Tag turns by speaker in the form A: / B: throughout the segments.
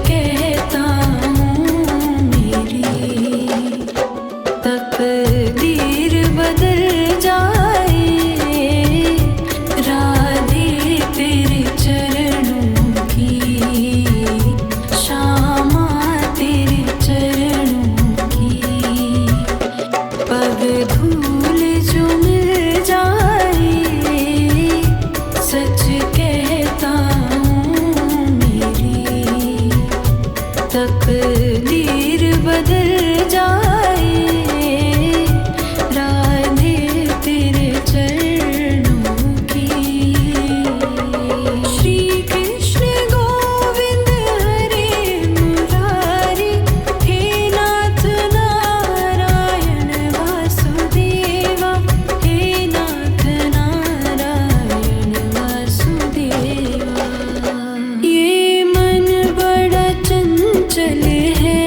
A: कहता हूँ मेरी तकदीर बदल जाए, राधे तेरे चरणों की, श्यामा तेरे चरणों की, पग धूल जो मिल जाए, सच कहता हूँ मेरी तकदीर बदल जाए, राधे तेरे चरणों की। श्री कृष्ण गोविंद हरे मुरारी, हे नाथ नारायण वासुदेवा, हे नाथ नारायण वासुदेवा। ये मन बड़ा चंचल है,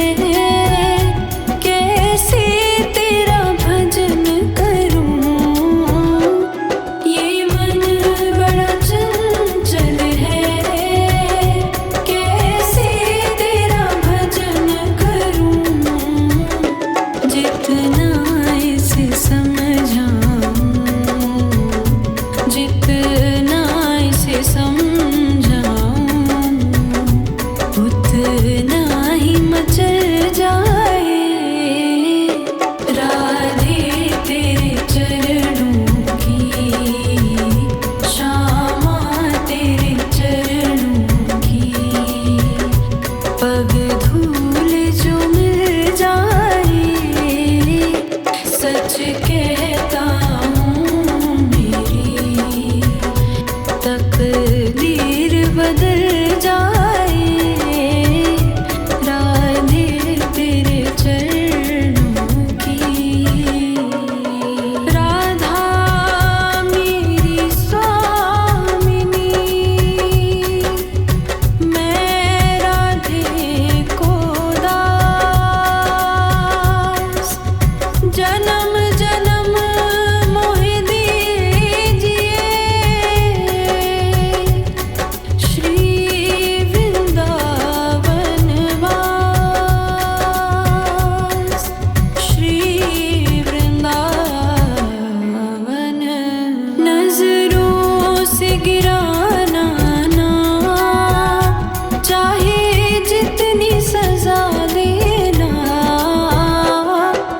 A: कैसे तेरा भजन करूं। ये मन बड़ा चंचल है, कैसे तेरा भजन करूं। जितना इसे समझाऊं, जितना इसे समझाऊं, उतना ही मचल जाए, राधे तेरे चरणों की, श्यामा तेरे चरणों की, पग धूल जो मिल जाए, सच कहता हूँ मेरी तकदीर बदल जाए, राधे तेरे चरणों की। राधा मेरी स्वामिनी, मैं राधे को दास, जन्म जन्म मोहि दीजिए, श्री वृंदावन वास, श्री वृंदावन। नजरों से गिराना ना, चाहे जितनी सजा देना,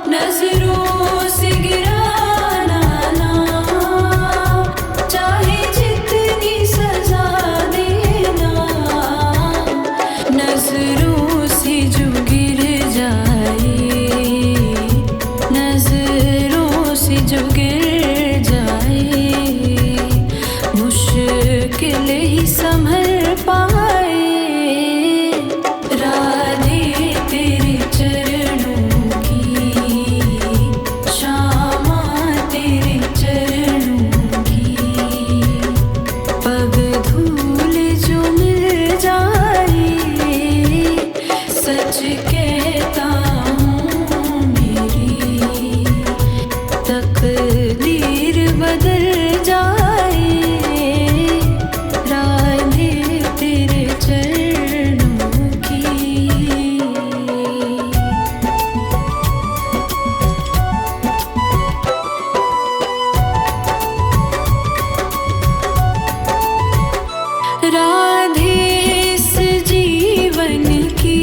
A: नजरों से गिराना ना, चाहे जितनी सजा देना, नजरों से जो गिर जाए, नजरों से जो गिर जाए, मुश्किल ही संभल पाए, राधे तेरे चरणों की, श्यामा तेरे चरणों की, पग धूल जो मिल जाए, सच कहता हूँ मेरी तकदीर बदल जाए, राधे तेरे चरणों की। राधे इस जीवन की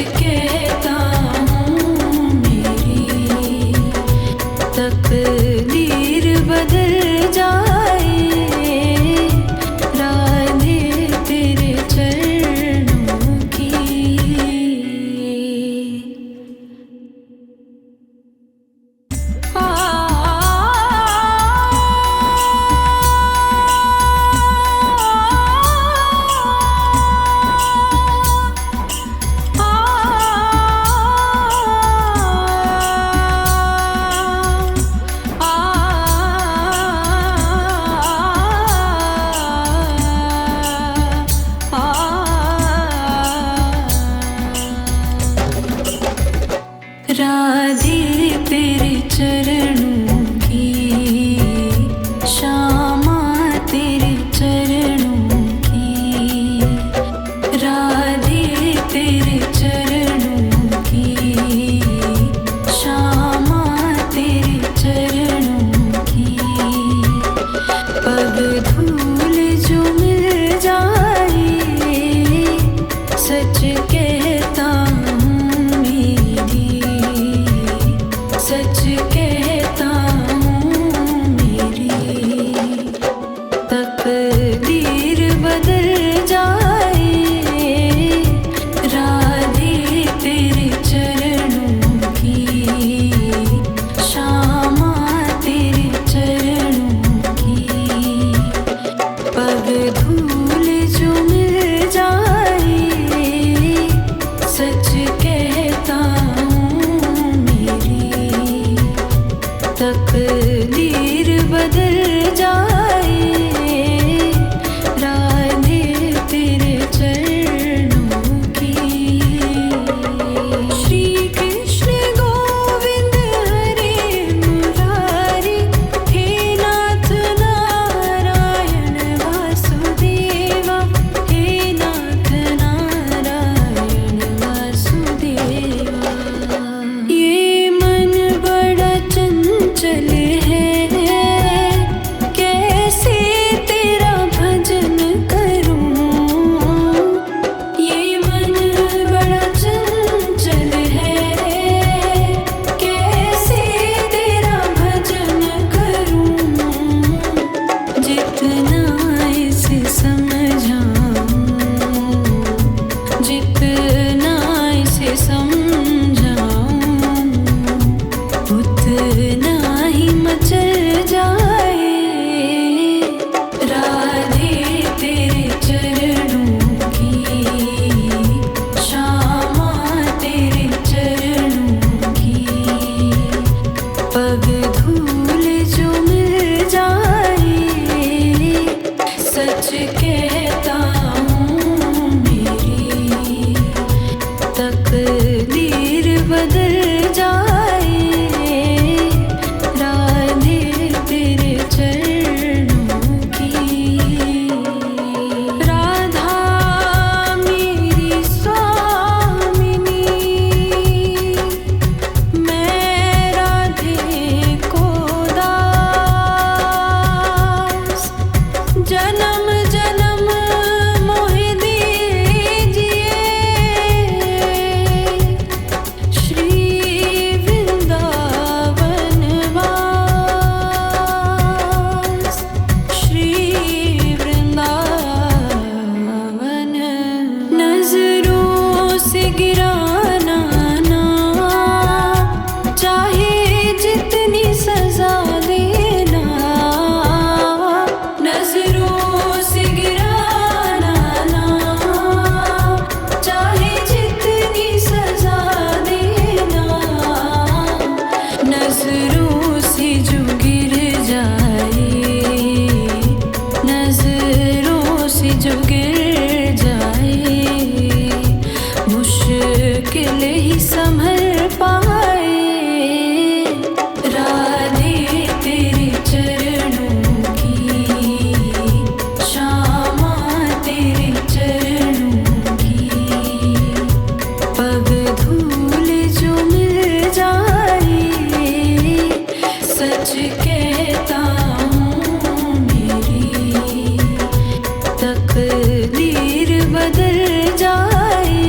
A: कहता हूँ मेरी तकदीर बदल जाए, राधे तेरे चरणों की। राधे तेरे चरणों की, श्यामा तेरे चरणों की, राधे तेरे चरणों की, श्यामा तेरे चरणों की। पग धूल जो मिल जाए, सच कहता सच कहता हूँ मेरी तकदीर बदल जाए, राधे तेरे चरणों की, श्यामा तेरे चरणों की। पग धूल जो मिल जाए, सच कहता तकदीर बदल जाए, राधे तेरे चरणों की। श्री कृष्ण गोविंद हरे मुरारी, हे नाथ नारायण वासुदेवा, हे नाथ नारायण वासुदेवा। ये मन बड़ा चंचल है, कैसे तेरा भजन करूं। ये मन बड़ा चंचल है, कैसे तेरा भजन करूं। जितना इसे समझाऊं, जितना इसे समझाऊं, उतना ही मचल जाए, राधे तेरे चरणों की, श्यामा तेरे चरणों की। पग धूल जो मिल जाए, सच कहता हूँ मेरी तकदीर बदल जाए, राधे तेरे चरणों की। राधा मेरी स्वामिनी, मैं राधे को दास, जन्म जन्म मोहि दीजिए, श्री वृंदावन वास, श्री वृंदावन। नजरों से गिराना ना, चाहे जितनी सजा देना। नजरों से गिराना ना, चाहे जितनी सजा देना। नजरों से जो गिर जाए, नजरों से जो गिर जाए, मुश्किल ही संभल पाए, राधे तेरे चरणों की, श्यामा तेरे चरणों की। पग धूल जो मिल जाए, सच कहता हूँ मेरी तकदीर बदल जाए,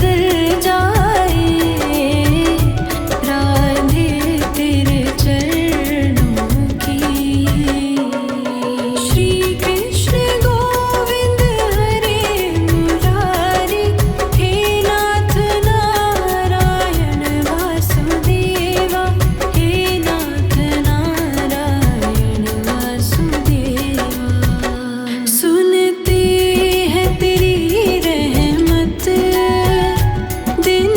A: गुजर जाए, राधे तेरे चरणों की। श्री कृष्ण गोविंद हरे मुरारी, हे नाथ नारायण वासुदेवा, हे नाथ नारायण वासुदेवा। सुनते हैं तेरी रहमत, दिन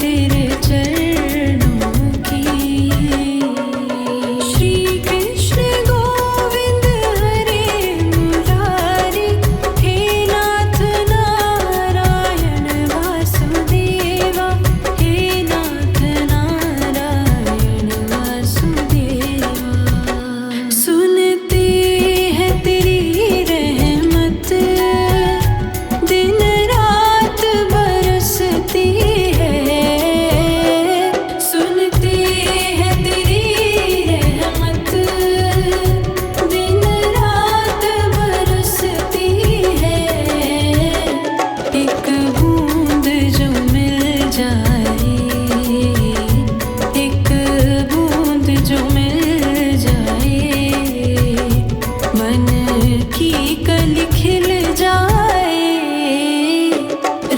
A: तेरे चरणों की। श्री कृष्ण गोविंद हरे मुरारी, हे नाथ नारायण वासुदेवा, हे नाथ नारायण वासुदेवा। सुनते हैं तेरी रहमत, दिन रात बरसती है। सुनते हैं तेरी रहमत, दिन रात बरसती है। एक बूंद जो मिल जाए, एक बूंद जो मिल जाए, मन की कली खिल जाए।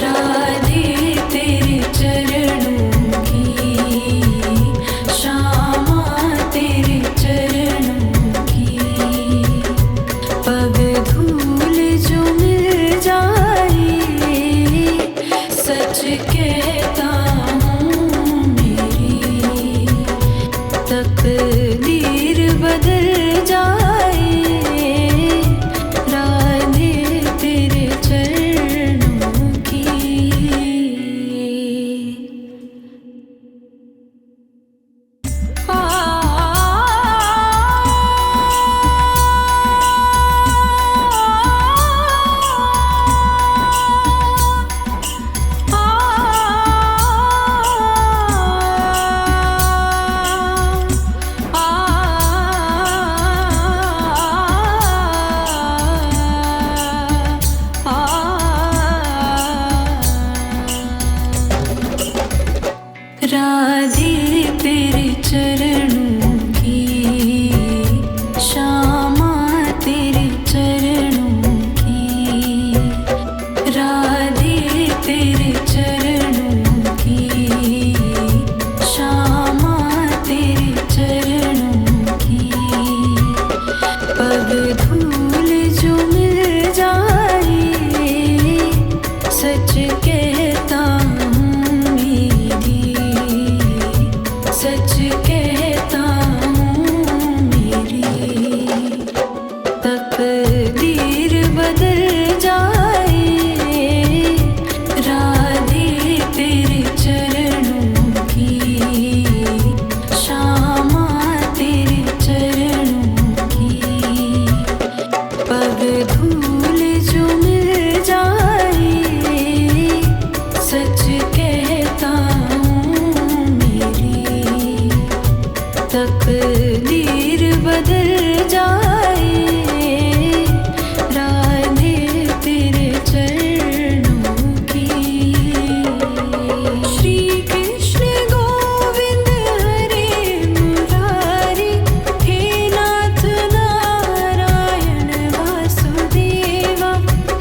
A: राधे तेरे चरणों की, श्यामा तेरे चरणों की। पग धूल जो मिल जाए, सच कहता हूँ मेरी तकदीर बदल जाए। राधे धूल जो मिल जाए, सच कहता हूँ मेरी तकदीर बदल जाए। राधे तेरे चरणों की। श्री कृष्ण गोविंद हरे मुरारी, हे नाथ नारायण वासुदेवा,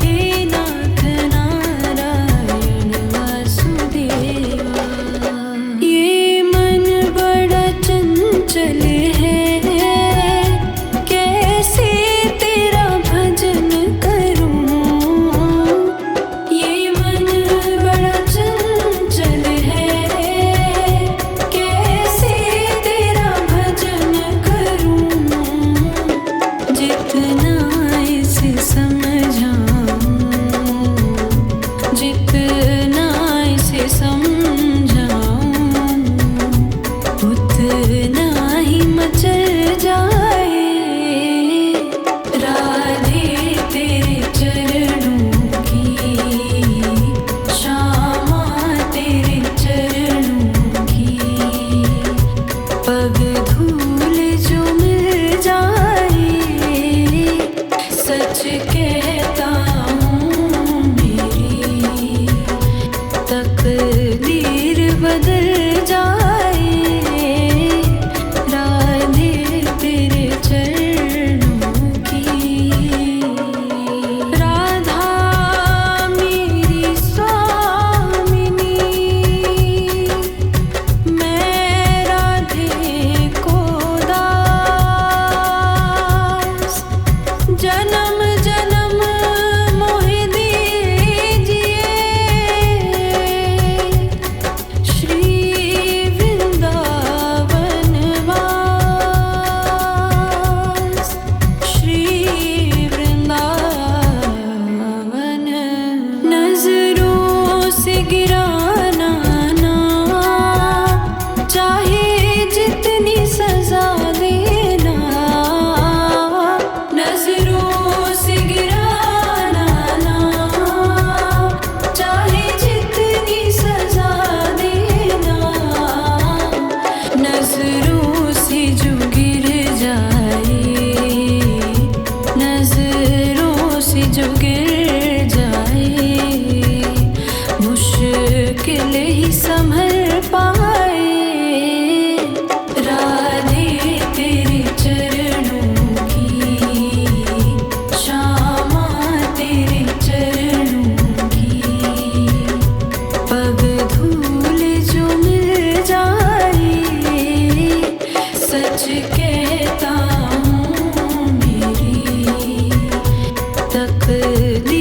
A: हे नाथ नारायण वासुदेवा। ये मन बड़ा चंचल है, कैसे तेरा भजन करूं। ये मन बड़ा चंचल है, कैसे तेरा भजन करूं। जितना इसे समझाऊं, जितना इसे समझाऊं, उतना ही मचल जाए। राधे तेरे चरणों की, श्यामा तेरे चरणों की। पग धूल जो मिल जाए, सच कहता हूँ मेरी तकदीर बदल जाए। राधे तेरे चरणों की। राधा मेरी स्वामिनी, मैं राधे को दास। जन्म जन्म मोहि दीजिए, श्री वृंदावन वास, श्री वृंदावन। नजरों से गिराना ना, चाहे जितनी सजा देना। नजरों से गिराना ना, चाहे जितनी सजा देना। नजरों से जो गिर जाए, नजरों से जो गिर जाए, मुश्किल ही संभल पाए। राधे तेरे चरणों की, श्यामा तेरे चरणों की। पग धूल जो मिल जाए, सच कहता हूँ मेरी तकदीर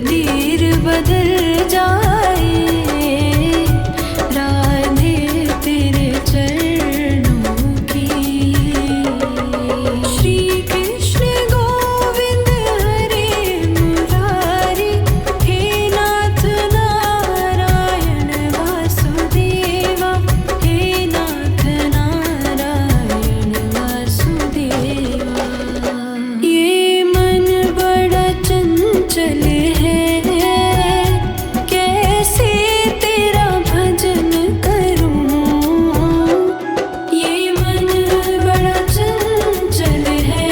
A: तकदीर बदल जाए, राधे तेरे चरणों की। श्री कृष्ण गोविंद हरे मुरारी, हे नाथ नारायण वासुदेवा, हे नाथ नारायण वासुदेवा। ये मन बड़ा चंचल है, कैसे तेरा भजन करूं। ये मन बड़ा चंचल है,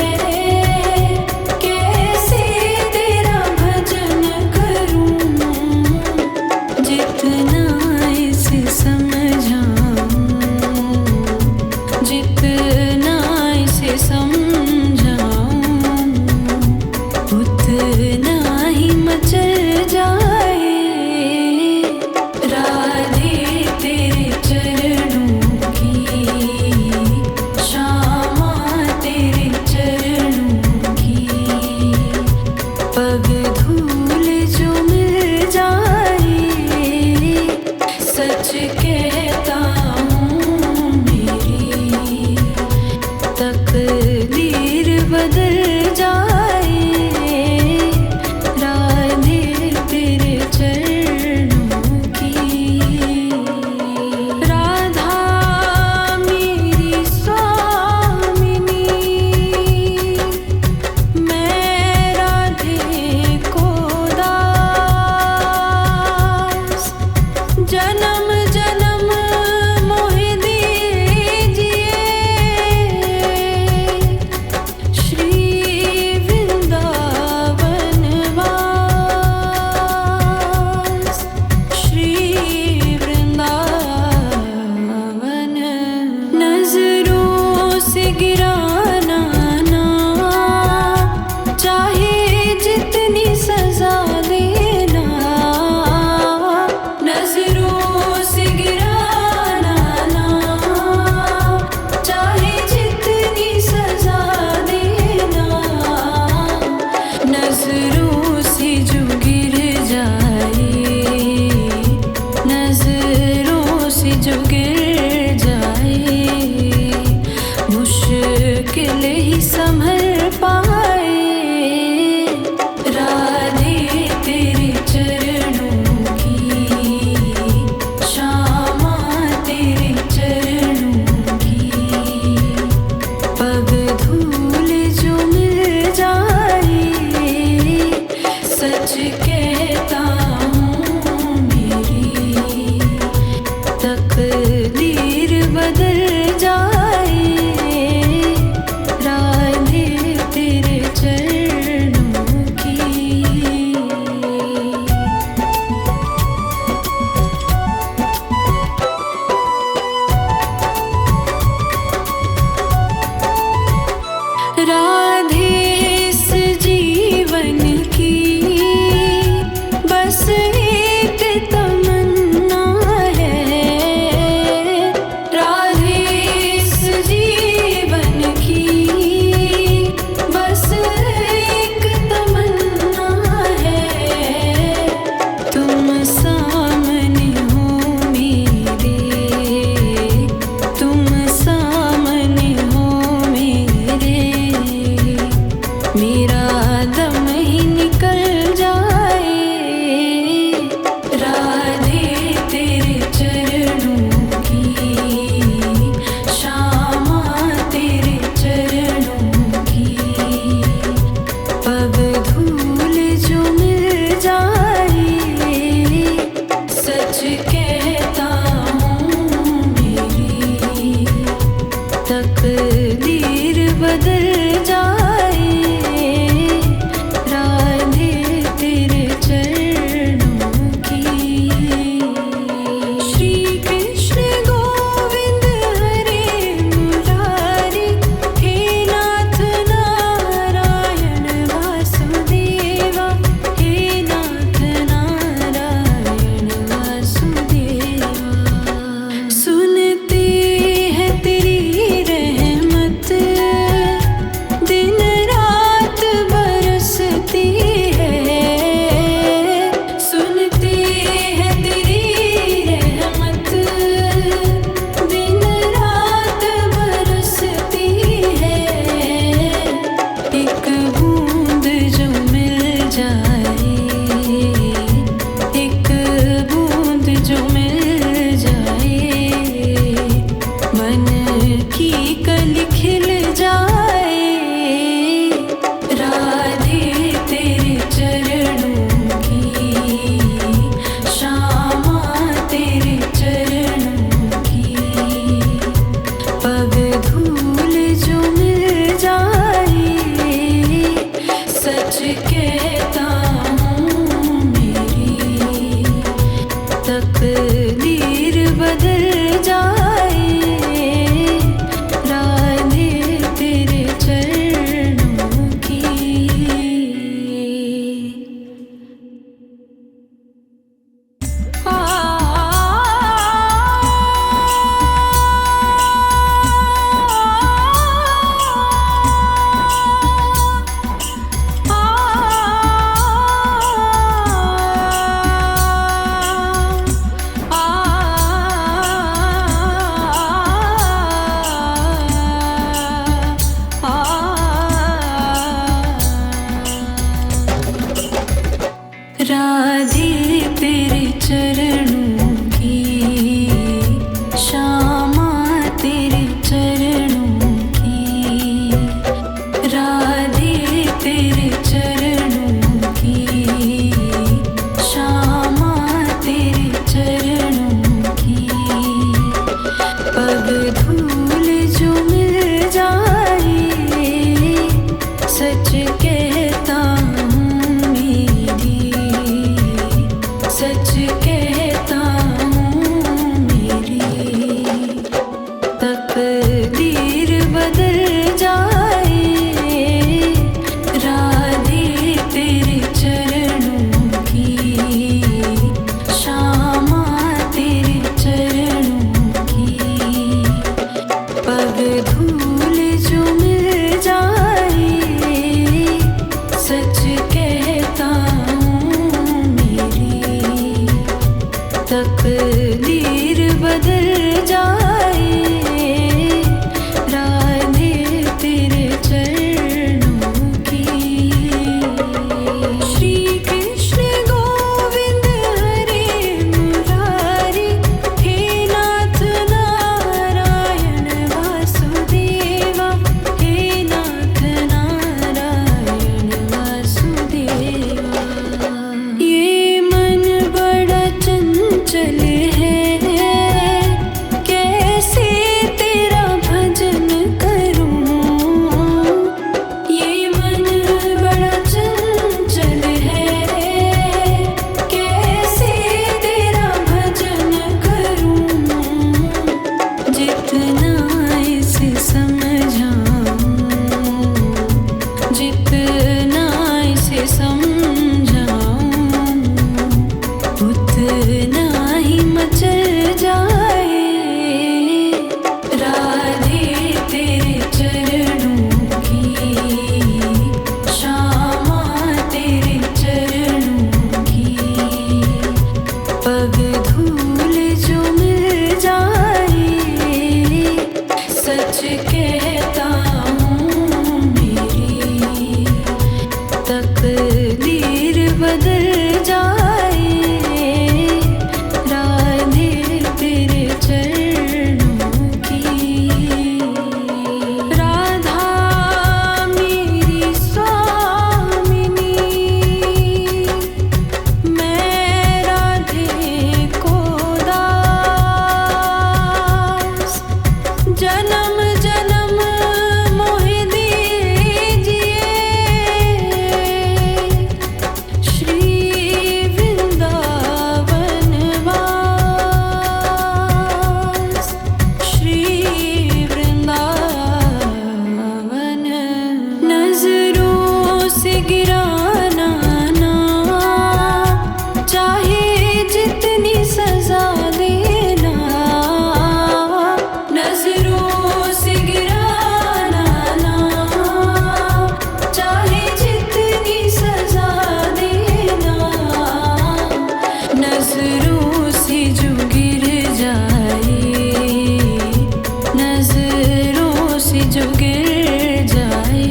A: कैसे तेरा भजन करूं। जितना इसे समझाऊं, जितना इसे समझाऊं, उतना ही मचल जाए, राधे तेरे चरणों की। श्यामा तेरे चरणों की, पग धूल जो मिल जाए, सच कहता हूँ मेरी तकदीर बदल जाए, राधे तेरे चरणों की। राधा मेरी स्वामिनी, मैं राधे को दास, जन्म जन्म मोहि दीजिए, श्री वृंदावन वास, श्री वृंदावन। नजरों से गिराना ना, चाहे जितनी सजा देना। नजरों से गिराना ना, चाहे जितनी सजा देना। नजरों से जो गिर जाए, नजरों से जो गिर जाए, मुश्किल ही संभल पाए, राधे तेरे चरणों की। श्यामा तेरे चरणों की, पग धूल जो मिल जाए, सच कहता हूँ मेरी तकदीर बदल जाए, राधे तेरे चरणों की। राधे इस जीवन की बस राधे तेरे चरणों की, श्यामा तेरे चरणों की, राधे तेरे चरणों की, श्यामा तेरे चरणों की। पग धूल जो मिल जाए, सच कहता हूँ मेरी, सच कहता हूँ मेरी। तकदीर बदल जाए, राधे तेरे चरणों की, श्यामा तेरे चरणों की। पग धूल जो मिल जाए, सच कहता हूँ मेरी। तकदीर बदल जाए, राधे तेरे चरणों की। श्री कृष्ण गोविंद हरे मुरारी, हे नाथ नारायण वासुदेवा, हे नाथ नारायण वासुदेवा। ये मन बड़ा चंचल है, कैसे तेरा भजन करूं। ये मन बड़ा चंचल है, कैसे तेरा भजन करूं। जितना इसे समझाऊं, जितना इसे समझाऊं, उतना ही मचल जाए। राधे तेरे चरणों की, श्यामा तेरे चरणों की। पग धूल जो मिल जाए, सच कहता हूँ मेरी। तकदीर बदल जाए, राधे तेरे चरणों की। राधा मेरी स्वामिनी, मैं राधे को दास। जन्म जन्म मोहि दीजिए, श्री वृंदावन वास, श्री वृंदावन। नजरों से गिराना ना, चाहे जितनी सजा देना। नजरों से गिराना ना, चाहे जितनी सजा देना। नजरों से जो गिर जाए, नजरों से जो गिर जाए,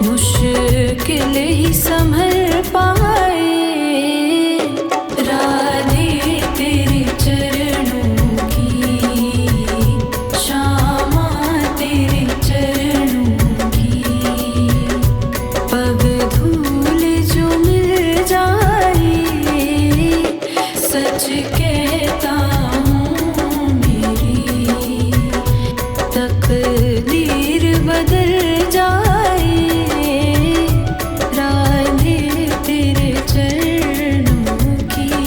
A: मुश्किल ही संभल पाए। राधे तेरे चरणों की, श्यामा तेरे चरणों की। पग धूल जो मिल जाए, सच कहता हूँ मेरी। तकदीर बदल जाए, राधे तेरे चरणों की।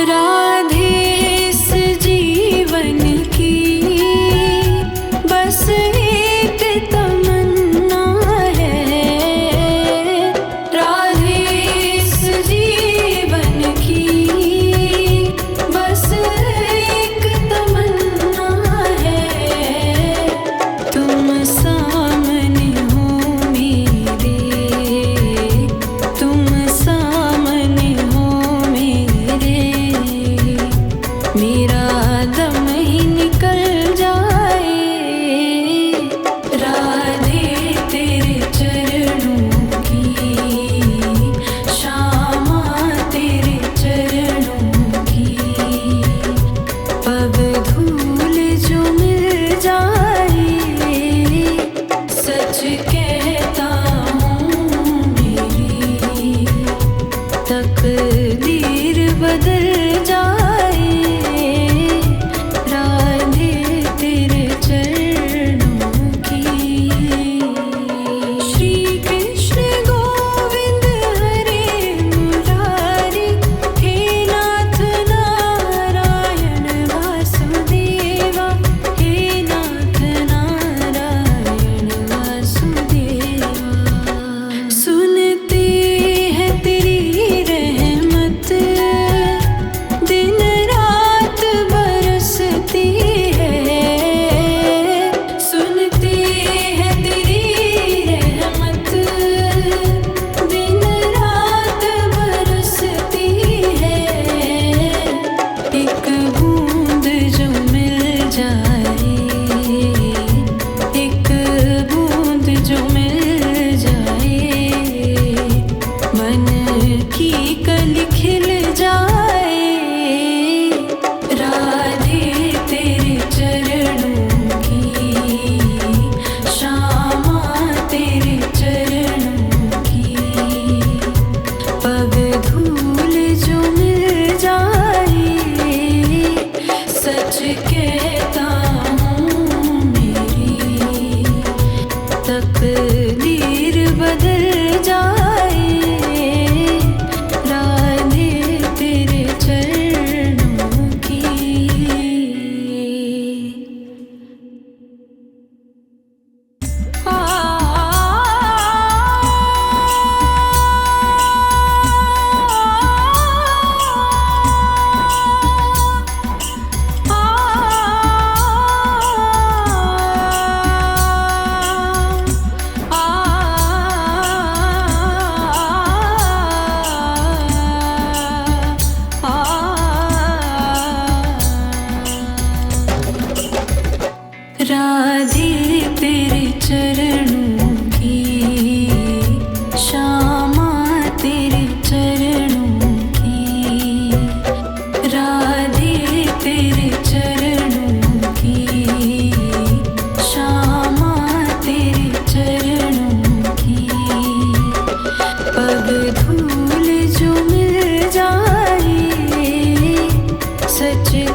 A: राधे इस जीवन की,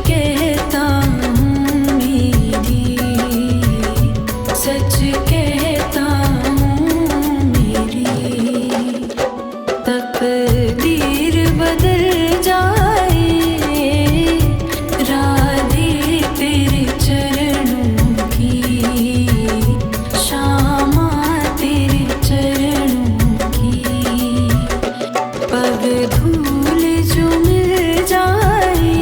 A: कहता हूँ मेरी, सच कहता हूँ मेरी। तकदीर बदल जाए राधे तेरे चरणों की, शामा तेरे चरणों की। पग धूल जो मिल जाए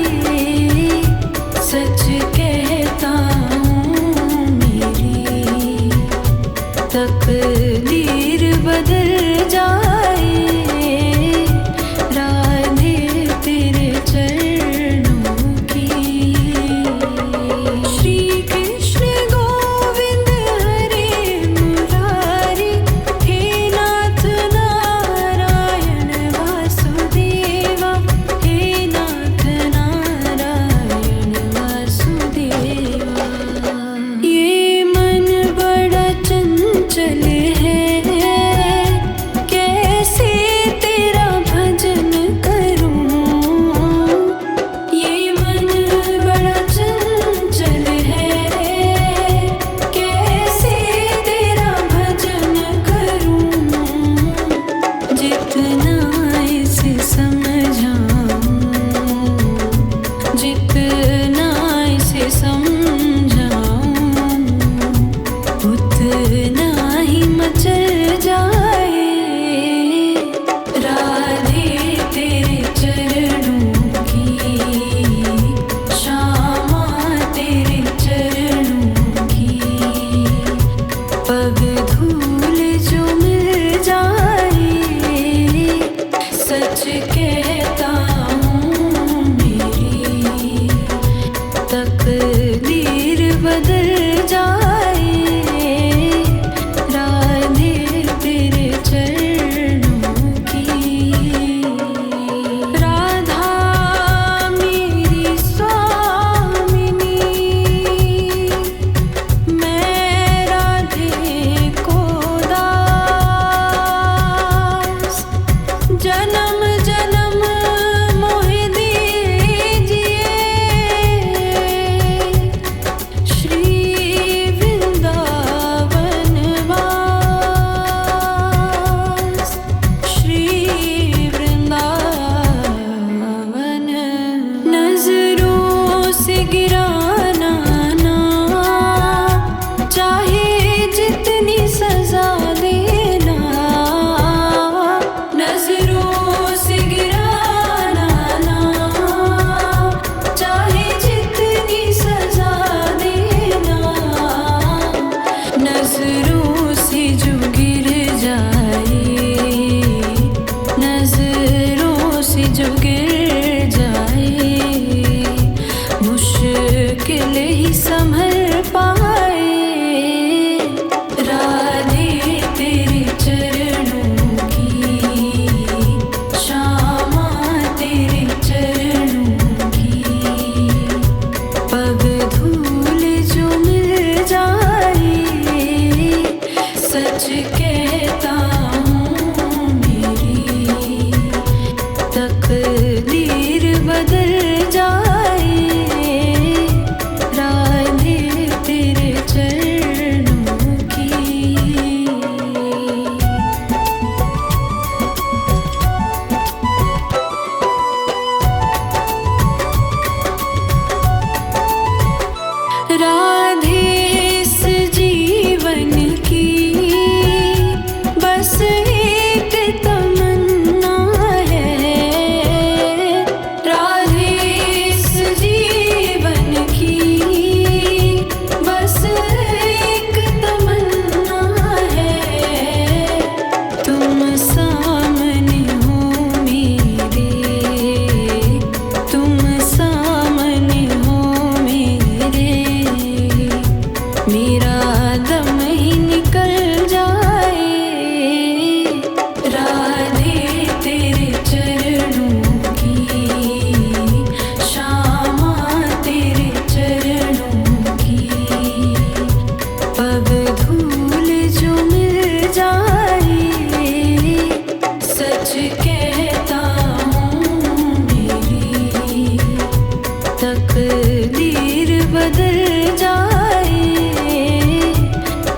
A: तकदीर बदल जाए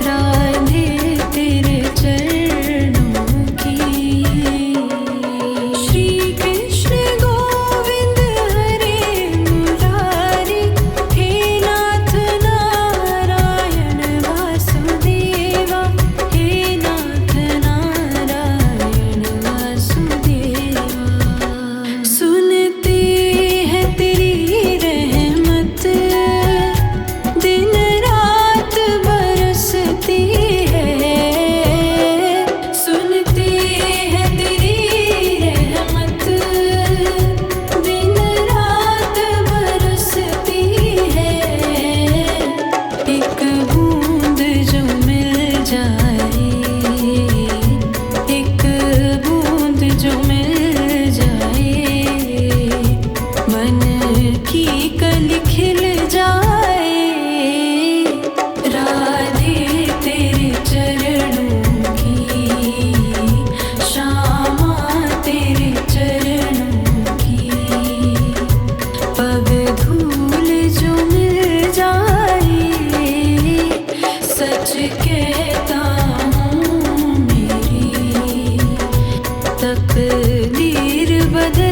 A: राधे तेरे चरणों की। श्री कृष्ण गोविंद हरे मुरारी, हे नाथ नारायण वासुदेवा, हे नाथ नारायण वासुदेवा। सुनते हैं तेरी रहमत, दिन रात बरसती है। सुनते हैं तेरी रहमत, दिन रात बरसती है। एक बूंद जो मिल जाए, एक बूंद जो मिल जाए, मन की कली खिल जाए राधे तेरे चरणों की। श्यामा तेरे चरणों की, पग धूल जो मिल जाए, सच कहता हूँ मेरी तकदीर बदल